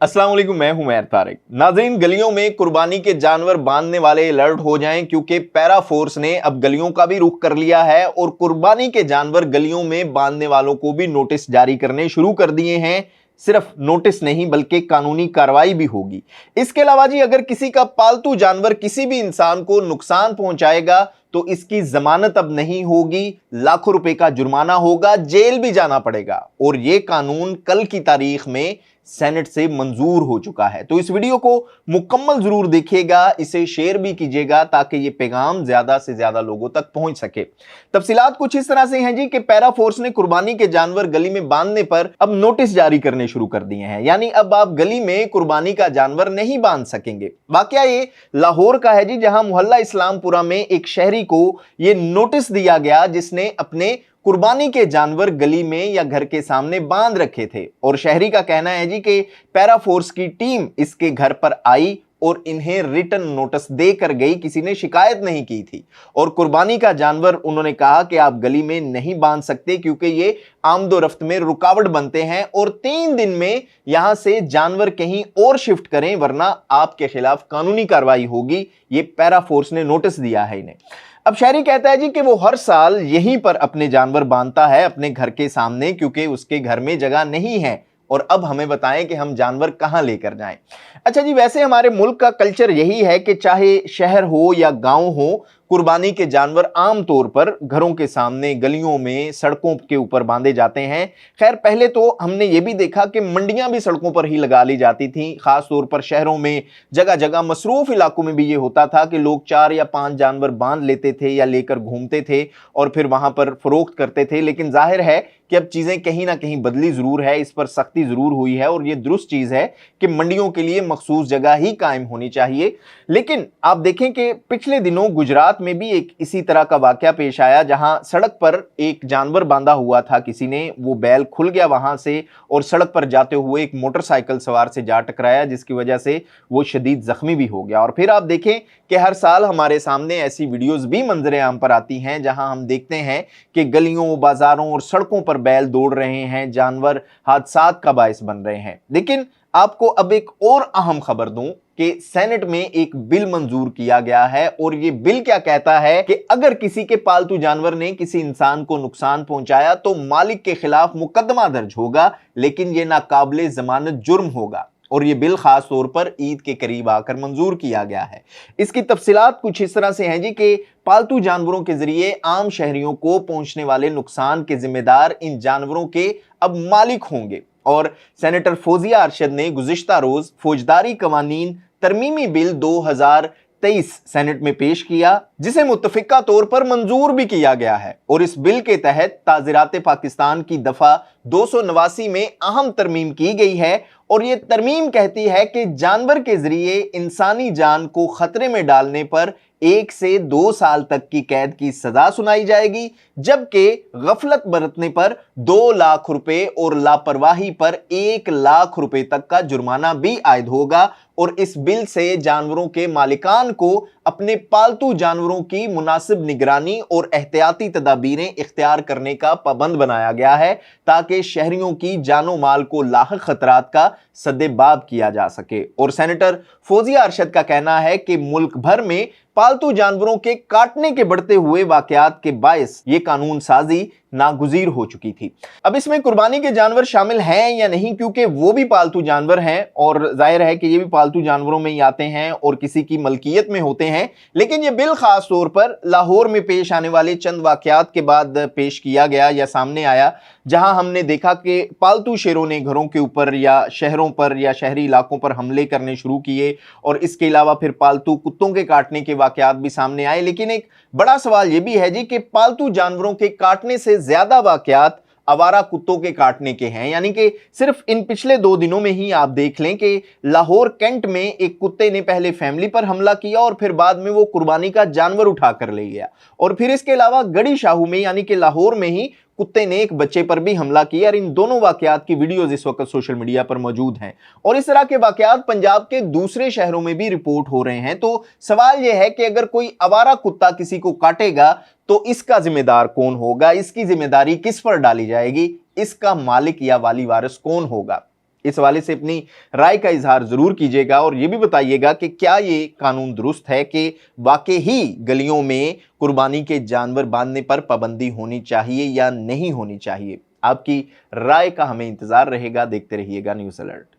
अस्सलाम वालेकुम, मैं हूं मैर तारिक। नाज़रीन, गलियों में कुर्बानी के जानवर बांधने वाले अलर्ट हो जाएं क्योंकि पैरा फोर्स ने अब गलियों का भी रुख कर लिया है और कुर्बानी के जानवर गलियों में बांधने वालों को भी नोटिस जारी करने शुरू कर दिए हैं। सिर्फ नोटिस नहीं बल्कि कानूनी कार्रवाई भी होगी। इसके अलावा जी, अगर किसी का पालतू जानवर किसी भी इंसान को नुकसान पहुंचाएगा तो इसकी जमानत अब नहीं होगी, लाखों रुपए का जुर्माना होगा, जेल भी जाना पड़ेगा। और यह कानून कल की तारीख में सेनेट से मंजूर हो चुका है। तो इस वीडियो को मुकम्मल जरूर देखिएगा, इसे शेयर भी कीजिएगा ताकि ये पैगाम ज्यादा से ज्यादा लोगों तक पहुंच सके। तफसीलात कुछ इस तरह से हैं जी कि पैरा फोर्स ने कुर्बानी के जानवर गली में बांधने पर अब नोटिस जारी करने शुरू कर दिए हैं। यानी अब आप गली में कुर्बानी का जानवर नहीं बांध सकेंगे। वाकया ये लाहौर का है जी, जहां मोहल्ला इस्लामपुरा में एक शहरी को यह नोटिस दिया गया जिसने अपने कुर्बानी के जानवर गली में या घर के सामने बांध रखे थे। और शहरी का कहना है जी कि पैरा फोर्स की टीम इसके घर पर आई और इन्हें रिटन नोटिस देकर गई, किसी ने शिकायत नहीं की थी। और कुर्बानी का जानवर उन्होंने कहा कि आप गली में नहीं बांध सकते क्योंकि ये आमदोरफ्त में रुकावट बनते हैं और 3 दिन में यहां से जानवर कहीं और शिफ्ट करें वरना आपके खिलाफ कानूनी कार्रवाई होगी। ये पैरा फोर्स ने नोटिस दिया है इन्हें। अब शहरी कहता है जी कि वो हर साल यहीं पर अपने जानवर बांधता है अपने घर के सामने क्योंकि उसके घर में जगह नहीं है। और अब हमें बताएं कि हम जानवर कहां लेकर जाएं। अच्छा जी, वैसे हमारे मुल्क का कल्चर यही है कि चाहे शहर हो या गांव हो, कुर्बानी के जानवर आमतौर पर घरों के सामने, गलियों में, सड़कों के ऊपर बांधे जाते हैं। खैर, पहले तो हमने ये भी देखा कि मंडियां भी सड़कों पर ही लगा ली जाती थी। खास तौर पर शहरों में जगह जगह मसरूफ इलाकों में भी ये होता था कि लोग 4 या 5 जानवर बांध लेते थे या लेकर घूमते थे और फिर वहां पर फरोख्त करते थे। लेकिन जाहिर है कि अब चीजें कहीं ना कहीं बदली जरूर है, इस पर सख्ती जरूर हुई है और ये दुरुस्त चीज है कि मंडियों के लिए मखसूस जगह ही कायम होनी चाहिए। लेकिन आप देखें कि पिछले दिनों गुजरात में भी एक इसी तरह का वाकया पेश आया जहां सड़क पर एक जानवर बांधा हुआ था किसी ने, वो बैल खुल गया वहां से और सड़क पर जाते हुए एक मोटरसाइकिल सवार से जा टकराया जिसकी वजह से वो शदीद जख्मी भी हो गया। और फिर आप देखें कि हर साल हमारे सामने ऐसी वीडियोस भी मंजरे आम पर आती हैं जहां हम देखते हैं कि गलियों, बाजारों और सड़कों पर बैल दौड़ रहे हैं, जानवर हादसात का बायस बन रहे हैं। लेकिन आपको अब एक और अहम खबर दूं कि सेनेट में एक बिल मंजूर किया गया है और ये बिल क्या कहता है कि अगर किसी के पालतू जानवर ने किसी इंसान को नुकसान पहुंचाया तो मालिक के खिलाफ मुकदमा दर्ज होगा, लेकिन यह नाकाबिले जमानत जुर्म होगा। और यह बिल खास तौर पर ईद के करीब आकर मंजूर किया गया है। इसकी तफसीलात कुछ इस तरह से हैं जी कि पालतू जानवरों के जरिए आम शहरियों को पहुंचने वाले नुकसान के जिम्मेदार इन जानवरों के अब मालिक होंगे। और सेनेटर फौजिया अरशद ने गुज़िश्ता रोज फौजदारी कवानीन तरमीमी बिल 2023 सेनेट में पेश किया जिसे मुत्तफिका तौर पर मंजूर भी किया गया है। और इस बिल के तहत ताज़ीरात पाकिस्तान की दफा 289 में अहम तरमीम की गई है और यह तरमीम कहती है कि जानवर के जरिए इंसानी जान को खतरे में डालने पर 1 से 2 साल तक की कैद की सजा सुनाई जाएगी, जबकि गफलत बरतने पर 2 लाख रुपए और लापरवाही पर 1 लाख रुपए तक का जुर्माना भी आयद होगा। और इस बिल से जानवरों के मालिकान को अपने पालतू जानवरों की मुनासिब निगरानी और एहतियाती तदाबीरें इख्तियार करने का पाबंद बनाया गया है ताकि शहरियों की जानो माल को लाहक खतरात का सद्देबाब किया जा सके। और सेनेटर फौजिया अरशद का कहना है कि मुल्क भर में पालतू जानवरों के काटने के बढ़ते हुए वाकयात के बायस ये कानून साजी नागुजीर हो चुकी थी। अब इसमें कुर्बानी के जानवर शामिल हैं या नहीं, क्योंकि वो भी पालतू जानवर हैं और जाहिर है कि ये भी पालतू जानवरों में ही आते हैं और किसी की मलकियत में होते हैं। लेकिन ये बिल खास तौर पर लाहौर में पेश आने वाले चंद वाकयात के बाद पेश किया गया या सामने आया, जहां हमने देखा कि पालतू शेरों ने घरों के ऊपर या शहरों पर या शहरी इलाकों पर हमले करने शुरू किए और इसके अलावा फिर पालतू कुत्तों के काटने के वाकयात भी सामने आए। लेकिन एक बड़ा सवाल यह भी है जी कि पालतू जानवरों के काटने से ज्यादा वाकयात आवारा कुत्तों के काटने के हैं। यानी कि सिर्फ इन पिछले 2 दिनों में ही आप देख लें कि लाहौर कैंट में एक कुत्ते ने पहले फैमिली पर हमला किया और फिर बाद में वो कुर्बानी का जानवर उठाकर ले गया। और फिर इसके अलावा गड़ी शाहू में यानी कि लाहौर में ही कुत्ते ने एक बच्चे पर भी हमला किया। और इन दोनों वाकयात की वीडियोस इस वक्त सोशल मीडिया पर मौजूद हैं और इस तरह के वाकयात पंजाब के दूसरे शहरों में भी रिपोर्ट हो रहे हैं। तो सवाल यह है कि अगर कोई आवारा कुत्ता किसी को काटेगा तो इसका जिम्मेदार कौन होगा, इसकी जिम्मेदारी किस पर डाली जाएगी, इसका मालिक या वाली वारिस कौन होगा। इस हवाले से अपनी राय का इजहार जरूर कीजिएगा और ये भी बताइएगा कि क्या ये कानून दुरुस्त है कि वाकई ही गलियों में कुर्बानी के जानवर बांधने पर पाबंदी होनी चाहिए या नहीं होनी चाहिए। आपकी राय का हमें इंतजार रहेगा। देखते रहिएगा न्यूज़ अलर्ट।